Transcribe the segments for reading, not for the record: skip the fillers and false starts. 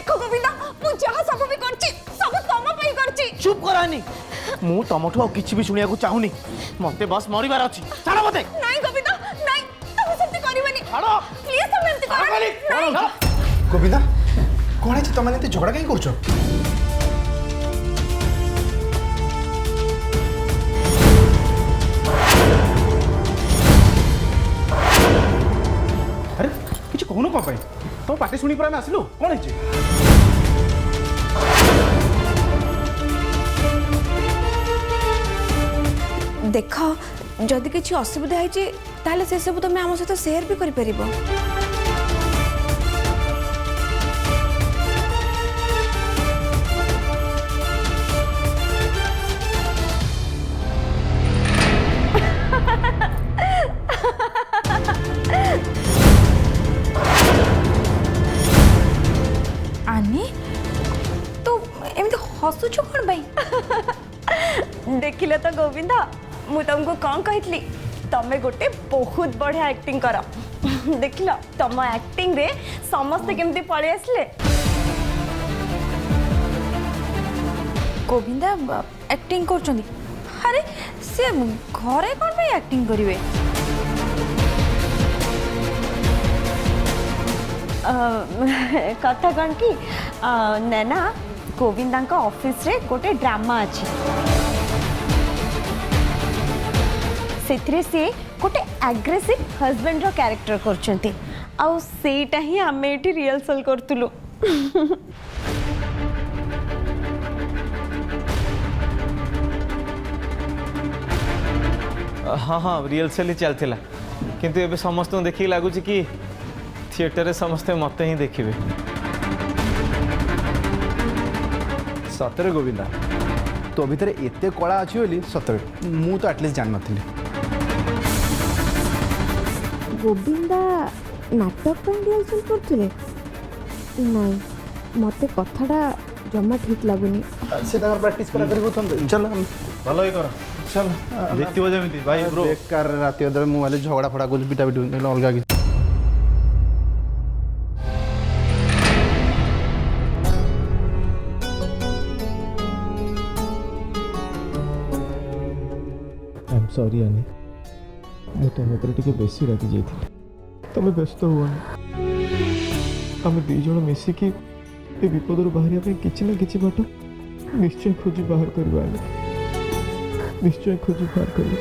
देखो गोविंदा मु जहा सब भी करछि सब तम पई करछि। चुप करानी मु तमठु किछि भी सुनिया को चाहुनी मते बस मरिबार अछि छाड़ मते। नहीं गोविंदा नहीं तुम सेमती करबनी छाड़ प्लीज तुम एमती कर। गोविंदा कौन है तुम मैंने झगड़ा कहीं करछो? अरे किछ कहनो को पई तो पाटे सुनी पर आसलु कौन है? देख जदि किसी असुविधा है से सब तुम आम सहित सेयार भी कर। आनी तो एमती हसुच कौन भाई? देखिले तो गोविंदा मु तुमको कौन कही तमे गोटे बहुत बढ़िया एक्टिंग कर। देखिल तुम एक्टिंग रे समस्ते केमती पड़े आसले। गोविंदा एक्टिंग कर अरे से घरे कौन भाई एक्टिंग करेंगे? कथा कौन कि नैना गोविंदा ऑफिस रे गोटे ड्रामा अच्छी से गोटे एग्रेसिव हस्बैंड रो कैरेक्टर करछंती आउ सेटा ही हमें एठी रिहर्सल करतुलु। हाँ हाँ रिहर्सल ही चलथिला किंतु एबे समस्त देखि लागु कि थिएटर रे समस्त मते ही देखिबे। सतरे गोविंदा तो भीतर एते कला अच्छी बोली सतरे मु तो एटलिस्ट जान नथिली। गोविंदा नाटक रिहर्सल करथिले नहीं मते कथाटा जमा ठीक लागुनी। से तार प्रैक्टिस करा करी होतन चल हम भलो ही कर चल देखिबो जेमिति भाई ब्रो बेकार राती अदर मोबाइल झगड़ा फड़ा कुछ बिटा बिटू नेला अलगा की। आई एम सॉरी आनी मु तुम ऊपर टिके बेसी रागी जाइथिले तमे व्यस्त हुआनी आम दी जण मिसिकी ए विपद रु बाहरिया पे किछि ना किछि बाट निश्चय खोजी बाहर करबा निश्चय खोजी बाहर करबा।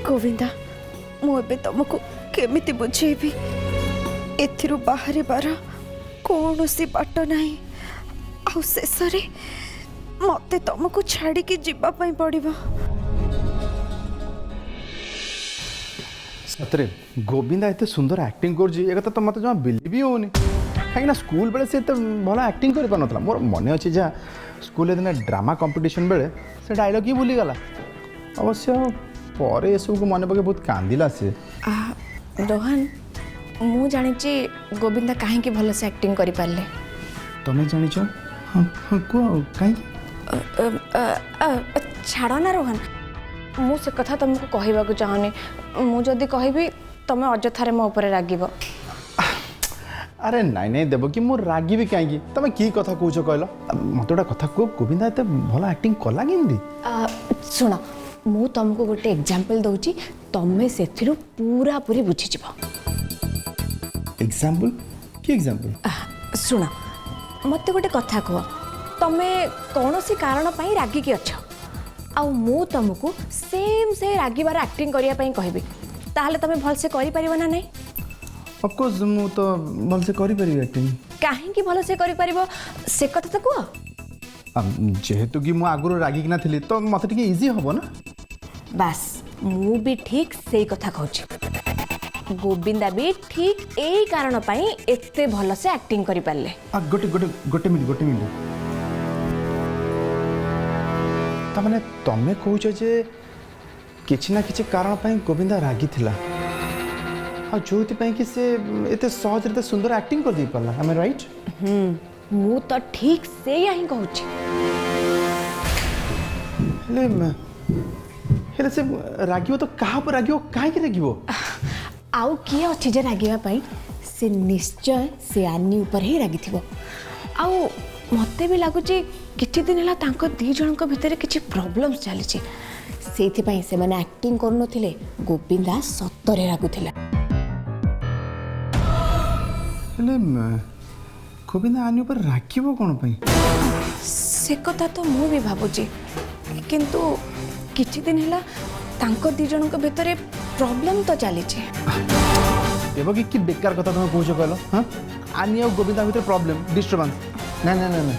गोविंदा मुझे तुमको केमिति बुझेबी एथिरु बाहर बार कौन सी बाट नहीं आ शेष मते तुमको छाड़ी के जीवा पड़िबो। सतरे गोविंदा एते सुंदर एक्टिंग कर जी तो मत जमा बिलीव ही होनी कहीं स्कूल बेले से भल एक्टिंग कर पार मोर मन अच्छी जहाँ स्कूल दिन ड्रामा कंपटीशन बेले से डायलॉग ही भूलीगला अवश्य पर ये सब को मन पके बहुत कांदिला से। रोहन मु जानी गोविंदा कहीं भल से एक्टिंग कर पारे तुम्हें जानी हाँ हाँ कह कहीं छाड़ ना रोहन मु से कथा तुमको कहवाक चाहूनी मुझे कहबी तुम अजथारे मो ऊपर रागिब। अरे नाई नाई देव कि मु रागी भी कहीं तुम की कथा कौच कहल मत गोटे कथा कह गोविंदा एत भल एक्टिंग कला कि शुण मु तुमको गोटे एग्जांपल दउची तमे सेथिरु पूरा पूरी बुझी जिवो। एग्जांपल की एग्जांपल शुण मत गोटे कथा कह तमे कौन सी कारण पाई रागी की अच्छा आउ मु तुमको सेम से रागिबार एक्टिंग करिया पई कहबी ताहले तमे भल से करि परिबो ना नहीं? ऑफ कोर्स मु तो भल से करि परिबी एक्टिंग काहे की भल से करि परिबो से कथा तो कह। जेहेतु कि मु आगुर रागी ना थिली तो मते टिके इजी हबो ना। बस मु भी ठीक से कथा कहूँ गोविंदा भी ठीक यही कारण पाई एते भल से एक्टिंग करि पारले। गोटे गोटे गोटे मिनिट तमाने तमे कहूछ जे किछि ना किछि कारण पाई गोविंदा रागी थिला आ जोति पाई कि से एते सहज रे सुंदर एक्टिंग कर दी पाला am I right? मु तो ठीक से यही कहूँ ले हेले से रागियो तो कहा पर रागियो काहे रागियो आउ किए अच्छी जे रागिबा पाई से निश्चय से आनी ऊपर ही रागिथिबो आउ मते भी लागुची किछि दिन हला तांको दी जणक भितरे किछि प्रॉब्लम्स चलीछि सेथिपाई से माने एक्टिंग करनथिले गोविंदा सत्तरे रागुथिला हेले गोविंदा आनी ऊपर रागियो कोन पई से कथा तो मु भी भाबुची किंतु किछि दिन हला तांको दी जणक भितरे प्रॉब्लम तो चलीछि देवकी कि बेकार कथा तुम कहूछ कहलो हाँ आनी और गोविंदा भितर प्रॉब्लम डिस्टर्बेंस ना ना ना ना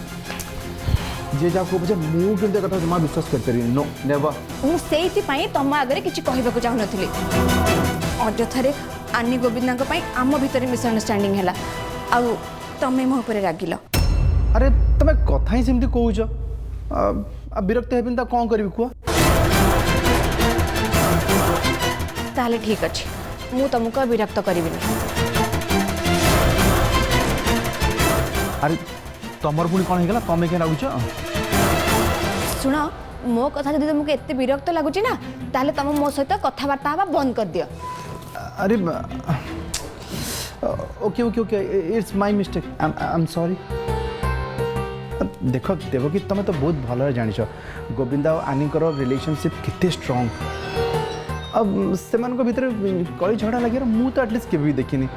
जे जा को बुझे मु केते कथा जमा विश्वास कर परिबे नो नेवर मु सेथिपाई तम आगरे किछि कहबाको चाहू नथिली अजथरे आनी गोविंदा पई आम भितर मिसअंडरस्टैंडिंग हला आउ तमे मो ऊपर रागिलो अरे तमे कथा ही सेमती कहूछ विरक्त हेबिन ता कोन करबी कुआ ताले ठीक अछि मु तुमको विरक्त करिबिनी अरे तमर पुणी कौन होगा तमें क्या लगुच सुनो मो कथा जदि तुमको एते विरक्त लागुची ना ताले तुम मो सहित कथबार्ता हवा बंद कर दियो अरे okay okay okay it's my mistake I am sorry देख देवकी तुम तो बहुत भल जानिछ गोविंदा और आनीकर रिलेशनशिप केते स्ट्रांग अब से भितर कली झगड़ा लगे मु तो एटलिस्ट केबे भी देखिनी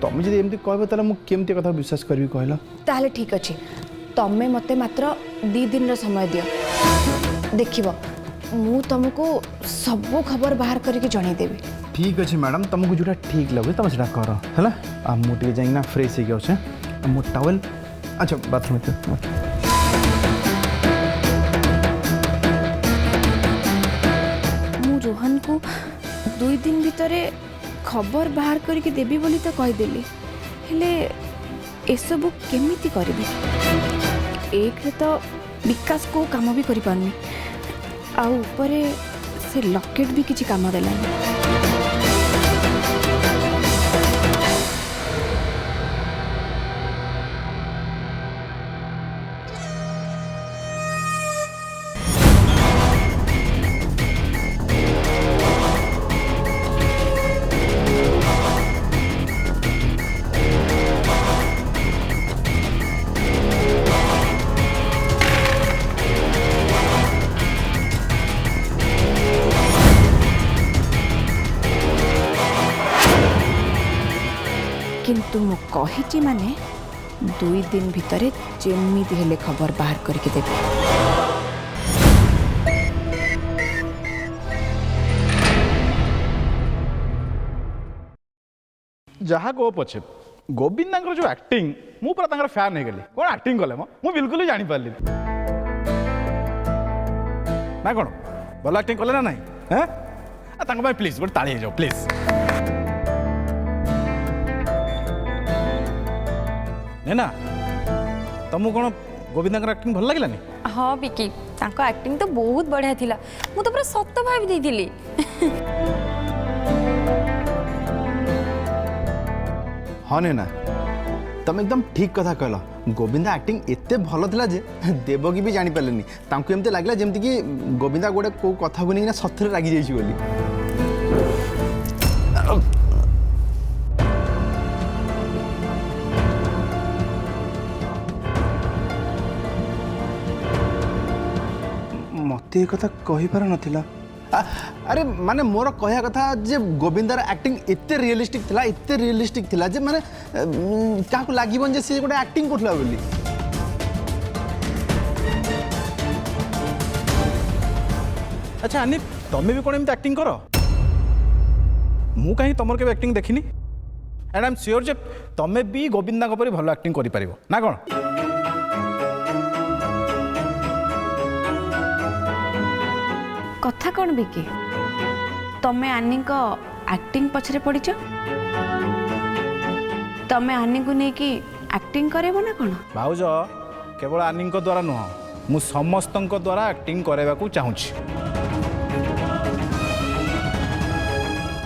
तुम जब एमती कहब ताले मु केमती कथा विश्वास करबी कहला ताले ठीक अछि तमे मते मात्र 2 दिन रो समय दियो देखिबो मु तुमको सब खबर बाहर करके जणाई देबी ठीक अच्छे मैडम तुमको जोटा ठीक लगे तुम से कर है आ मुझे जाइना फ्रेश हो गए मो टावेल अच्छा बाथरूम मु रोहन को 2 दिन भितरे खबर बाहर करके देबी बोली तो कहीदेली हेले एसबू केमिति करबी एक तो विकास को काम भी करि पारनी आ ऊपरे से लॉकेट भी किछि काम देलानी किंतु मु कहिची माने 2 दिन भितरे जेमिति हेले खबर बाहर करके देबी जहाँ कहो पछे गोविंदा जो एक्टिंग मु पूरा तांकर फैन हो गली कौन एक्टिंग कले मु बिल्कुल ही जानी पारली ना कौन भल एक्टिंग कले ना नहीं हैं प्लीज गोटे ताली जाओ प्लीज ना तुमको कौन गोविंदा एक्टिंग भल लगे हाँ विकी तांको एक्टिंग तो बहुत बढ़िया थिला मु तो पूरा सत्य भाव देइथिली हाँ ना तुम एकदम ठीक कथा कहला गोविंदा एक्टिंग एते भल थिला जे देवकी भी जानी पारलेनी तांको एमते लागला जेमति कि गोविंदा गोटे को कथा को नहीं सथरे रागी जाइछि बोली मते कथा कहि पार नथिला अरे माने मोर कहया कथा जे गोविंदार एक्टिंग एते रियलिस्टिक थिला जे माने का को लागिबन जे से गोटे एक्टिंग करथला बोली अच्छा अनिप तमे भी कोन एमते एक्टिंग करो मु कहीं तमर के एक्टिंग देखिनी एंड आई एम श्योर जे तमे भी गोविंदा को परि भलो एक्टिंग करि परिबो ना कोन कथा कौन बिकी तमे आनी को एक्टिंग पछरे पड़ीच तमे आनी को नहीं कि एक्टिंग करेबो ना कौन भाउज केवल आनी द्वारा नुह मु समस्त द्वारा एक्टिंग कराइबा चाहूँगी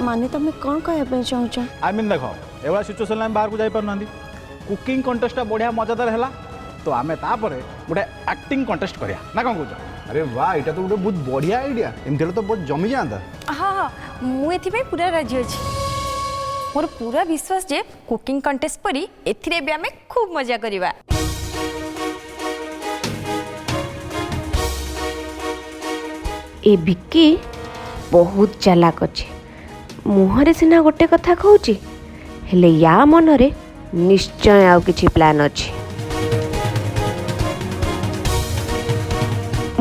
माने तमे कौन कहबे चाहूछ आई मीन देख एवं सिचुएसन बाहर को जाई पार कुकिंग कंटेस्ट बढ़िया मजादार है तो आमे तापर गोटे एक्टिंग कंटेस्ट करिया ना कौन कौच? अरे वाह एटा तो गोटे बहुत बढ़िया आइडिया। एमती तो बहुत जमी जाता। हाँ हाँ मुझे पूरा राजी अच्छी। मोर पूरा विश्वास जे कुकिंग कंटेस्ट परी एथिरे भी आमे खूब मजा करिबा। ए विक्की बहुत चालाक अच्छे। मुहरे सिना गोटे कथा कहूची हेले या मनरे निश्चय आउ किछि प्लान अछि।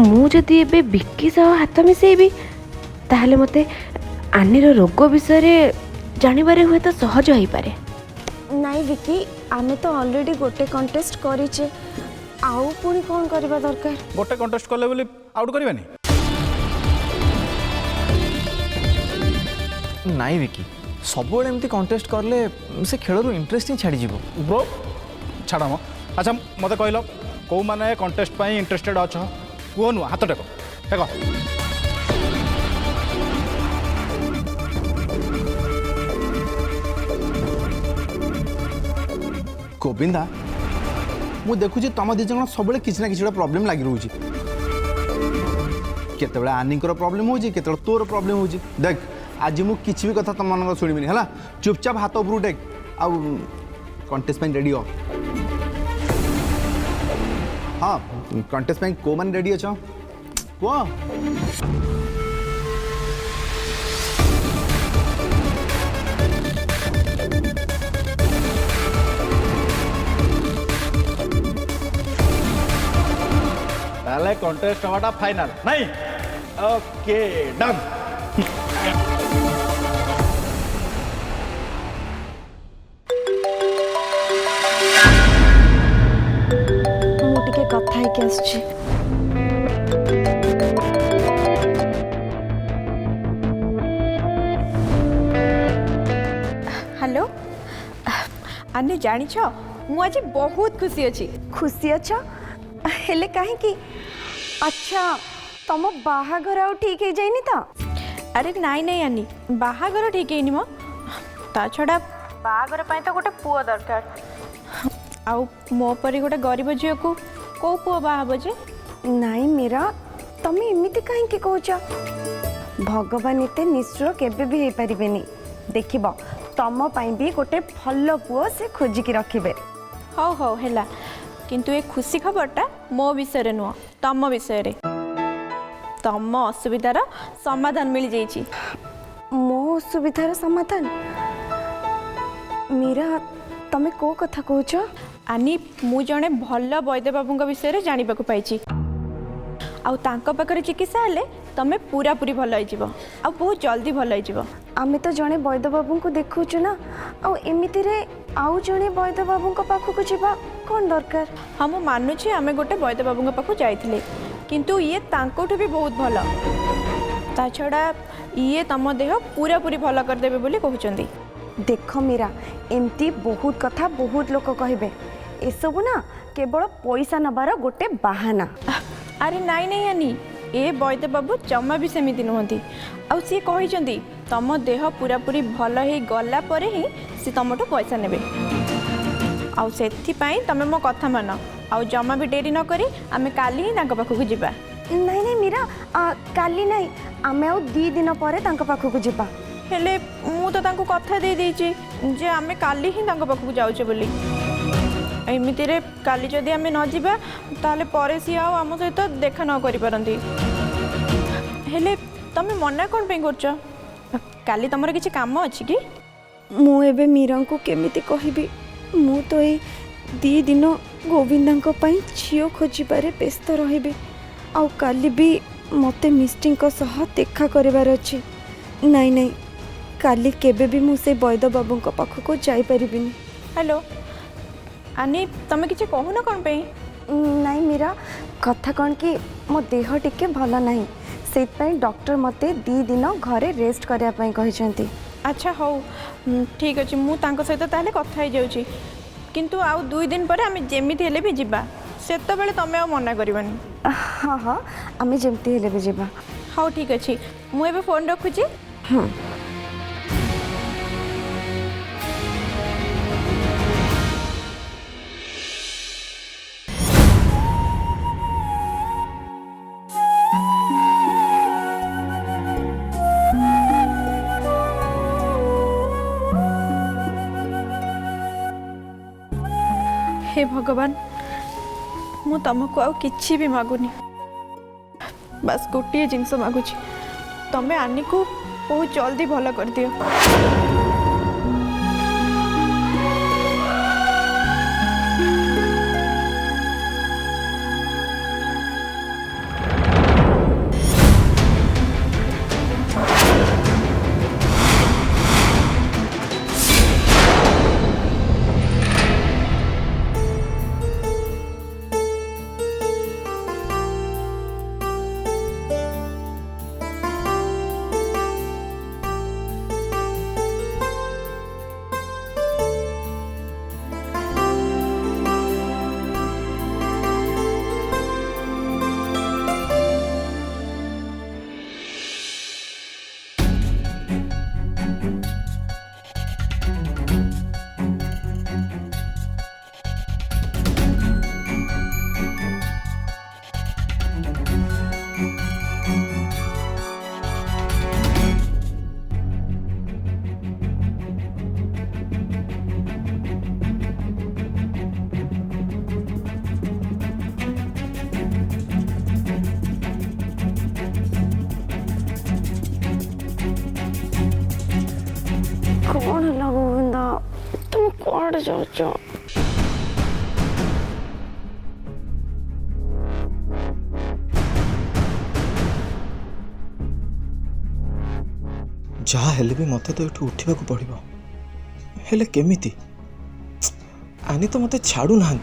मु जदि एबे विक्की सह हाथ मिसेबी ताहले मते आनीर रोग विषय जानिबारे हुए तो सहज हो पारे। नाई विकी आमे तो ऑलरेडी गोटे कंटेस्ट करिचे आउ पुणी कौन करबा दरकार? गोटे कंटेस्ट कले बोली आउट करबानी? नाई विकी सब एमती कंटेस्ट करले से खेलर इंटरेस्ट ही छाड़ी जीवो। ब्रो छाड़ म। अच्छा मत कहल कौ माने कंटेस्ट पाई इंटरेस्टेड अछ कुह नु हाथ टेक टेक। गोविंदा मु देखुची तुम दी जन सब किसी ना किसी प्रॉब्लम लगी रोची। केतबेले आनीकर प्रॉब्लम होची केतबेले तोर प्रॉब्लम होची। देख आज मु किसी भी कथा तुम मान शुणिबिनी है चुपचाप हाथ ऊपर टेक आउ कंटेस्ट रेडी हो। हाँ कंटेस्ट को मैंने रेडी अछ कह? ताले कंटेस्ट हवाटा फाइनल नहीं? Okay done. मुझे कथा है आसछि। हेलो आने जानी मु आज बहुत खुशी अच्छी। खुशी अच्छा हेले काहे की? अच्छा तुम बाहागर आउ ठीक है जाइनी तो? अरे नाई नाई आनी बाहागर ठीक है मो ता छड़ा बाहागर पाई तो गोटे पुओ दरकार। आउ मो परी गोटे गरीब झील को कौ पुओ बाहाब जे? नाई मेरा तमे एमिति काहे की कहूछ? भगवान एते निश्चय केबे भी हे परिबेनी। देखिबो तम पाई भी गोटे भल पुओ से खोजिकी रखिबे। हौ हौ हैला किंतु ए खुशी खबरटा मो विषय नुह तम विषय। तम असुविधार समाधान मिल जाइछि। मो असुविधार समाधान? मीरा तमे को कथा कहूछ? आनी मु जणे भल वैद्य बाबूंक विषय जानिबाकु पाइछि। आउ तांको पाखरे चिकित्सा हेले तमे पूरा पूरी भल हो जिवो आ बहुत जल्दी भल हो जिवो। आमे तो जणे वैद्य बाबू को देखुछु ना आ एमिति रे आउ जणे वैद्य बाबू को पाखु को जिबा कोन दरकार? हम मानुछि आमे गोटे वैद्य बाबूंक पाखु जाइथिले किंतु ये तांकोठु भी बहुत भल। ता छड़ा ये तम देह पूरा पूरी भल कर देबे बोली कहउचंदी। देख मीरा एमती बहुत कथा बहुत लोक कहबे एसबु ना केवल पैसा नबार गोटे बहाना। अरे नाई नाई आनी ए वैद्य बाबू जमा भी सेमिति नुहंती। आउ सी कहिचंदी तम देह पूरा पूरी भल ही गला परे ही सी तमठु पैसा नेबे। आउ सेथि पई तमे मो कथा मान आउ जमा भी डेरी न करी आमे काली ही तांका पाखु जिबा। नहीं नहीं मीरा काली नहीं आमे आउ 2 दिन परे तांका पाखु जिबा। हेले मु तो तांको कथा दे देछि जे आमे काली ही तांका पाखु जाउछे बोली। एमिति रे काली जदि आमे न जिबा ताले परे सी आउ आम सहित देखा न करि परंती। हेले तमे मना कोन पे करछ? काली तमर किछि काम अछि कि? मु एबे मीरा को केमिति कहिबी? मु तो ए 2 दिन गोविंदा पई झियो खोजिबारे व्यस्त रहिबे आउ काली भी मते मिस्टिंग सह देखा करिवार अछि। नहीं नहीं काली केबे भी मु से वैद्य बाबू को पाख को जाई परिबिनी। हेलो आनी तमे किछि कहू न कोन पे? नहीं मीरा कथा कौन कि मो देह टिके भल नहीं से डॉक्टर मते 2 दिन घरे रेस्ट करिया पई कहिसेंती। अच्छा हौ ठीक अछि मु तांको सहित ताले कथा ही जाउछि किंतु आउ 2 दिन पर आमे जेमिति हेले भी जिबा सेत बेले तमे आ मना करबानी। हाँ हाँ आमे जेमिति हेले भी जिबा। हौ ठीक अछि मु एबे फोन रखुछि। हे भगवान मु तुमको आउ किछि भी मागुनी बस गोटे जिनस मागुची तमें आनी को बहुत जल्दी भल कर दियो। कौन है गोविंदा तुम कौड़ जाओ जहाँ हेले भी मत तो एठू उठा पड़ो हेले केमिति आनी तो मत छाड़ू ना।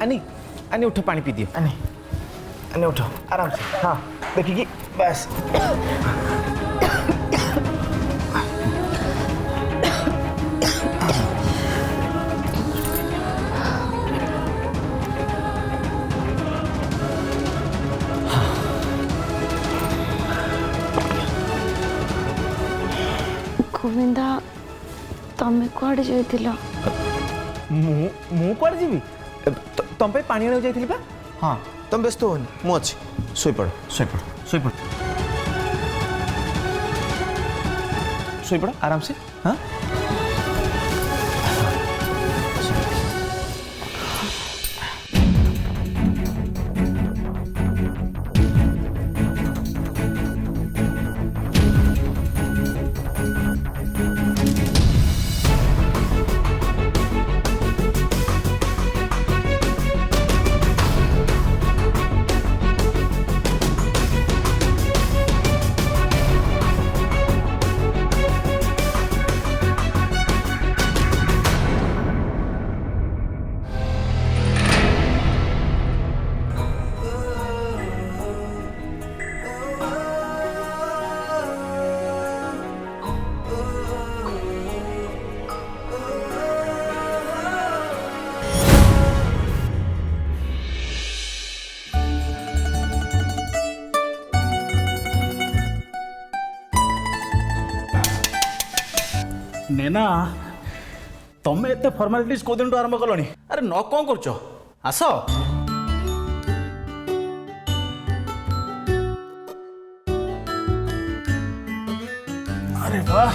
आनी आनी उठो पानी पी दियो आनी आनी उठो आराम से हाँ देखिए बस गोविंदा तमें कौड़ जाइथिलो मु कुआड़े जीवी तुम पे पानी आने जाइथिली बा हाँ तुम व्यस्त होनी मु अच्छी सोई पड़ आराम से हाँ नेना तमें एत फर्मालिटीज कौ दिन आरंभ कलनी अरे न कौन कर आस अरे वाह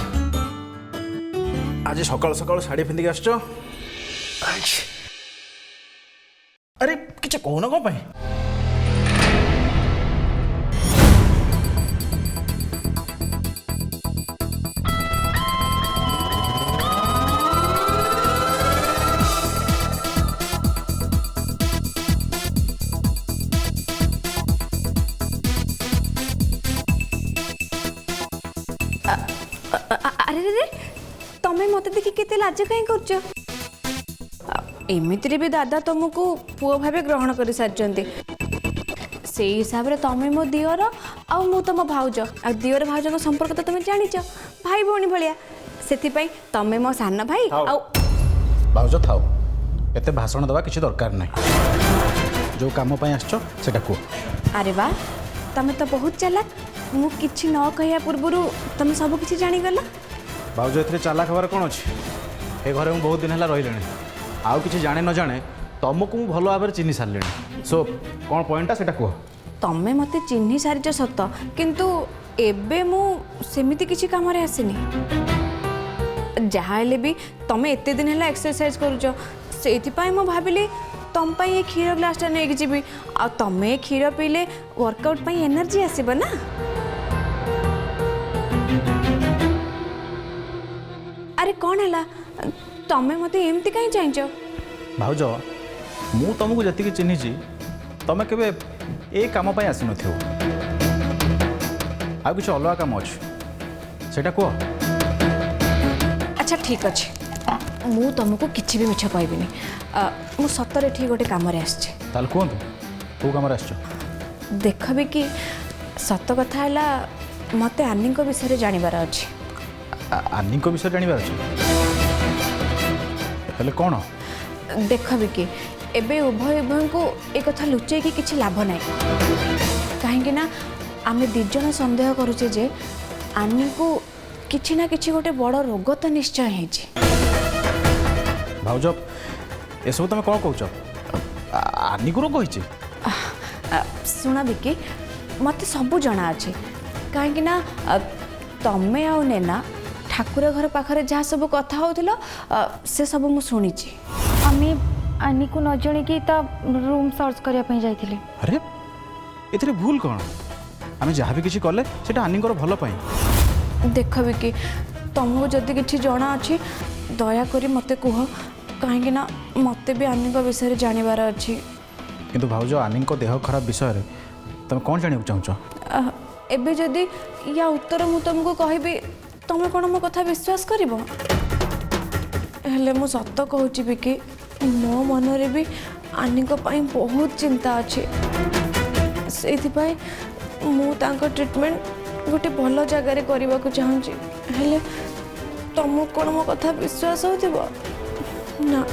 आज सकाल सकाल शाढ़ी पिंधिक आसछ अरे किसी कहना कौन पाई अरे रे तमे मते देखि केते लाज काई करछ एमितिरे भी दादा तुमको पुओ भावे ग्रहण कर सारचंती से हिसाब रे तमे मो दियर आ मु तुम भाउज आ दियर भाउज को संपर्क तो तुम जानिच भाई भौणी भलिया सेति पई तमे मो सान भाई आ भाउज थाओ एते भाषण दवा किसी दरकार नहीं जो काम पई आछो सेटा को अरे वाह तमे तो बहुत चालाक मु किछि न कहया पूर्वरु तमे सब किछि जानि गला भाउज एथरे चालाक हबार कोन अछि ए घरे मु बहुत दिन हला रहिलेनी आउ किछि जाने न जाने तुमको मु भलो भाबरे चिन्हि सारलेनी सो कोन पॉइंटा सेटा को तमे मते चिन्हि सारिच सत किंतु एबे मु सेमिति किछि काम रे आसिनी जहा हेले भी तमे एते दिन हला एक्सरसाइज करूछ सेति पई मु भाबिली तम पई ए खीर ग्लास टा नेक जिबी आ तमे खीर पीले वर्कआउट पई एनर्जी आसीबो ना अरे कौन है तमे मते एमती कहीं चाहिए भाउज मु तुमको जति चिन्हिची तमे केबे ए काम पई आसी नथियो आ किछ अलगा काम अछि सेटा को अच्छा ठीक अच्छे मु तुमको किसी भी मिछ कहबिनी मु सतरे ठीक गोटे काम रे आछे ताल कोन को काम रे आछो देख भी कि सत कथा है मते आनी विषय जानिबार अछि आनी को विषय जानिबार अछि हेले कोन देख भी कि एबे उभय उभय को एक कथा लुचे कि किछि लाभ नाही कहीं ना आमे दिजन संदेह करूचे जे आनी को किछि ना किछि गोटे बड़ रोग तो निश्चय हेछि भाउज ए सब तुम कौन कहूच आनी को रोग होइछि शुण विकी मत सब जना अच्छे कहीं ना तमे आउ नेना ठाकुर घर पाखरे जहाँ सब कथा होतिलो से सब मु सुनिछि आमे आनी को न जणे कि ता रूम सर्च करिया पई जाइथिले अरे एथरे भूल कोन आमे जहाँ भी किछि करले सेटा आनी को भलो पई देख विकी तुमको जदि किछि जना अछि दया करी मते कुह कहीं ना मते भी आनी को विषय जानिबार अछि किंतु भाउज आनी को देह खराब विषय रे तुम कौन जानिବାକୁ चाहूच एबे जदि या उत्तर मु तुमको कहबी तुम कौन मो कथा विश्वास करिवो हेले मु सत कहूची बिकी मो मन रे भी आनी को पाई बहुत चिंता अछि सेति पाई मु तांको ट्रीटमेंट गोटे भल जगह रे करबा को चाहूची हेले तुम कौन मो कथा विश्वास होतिबो ना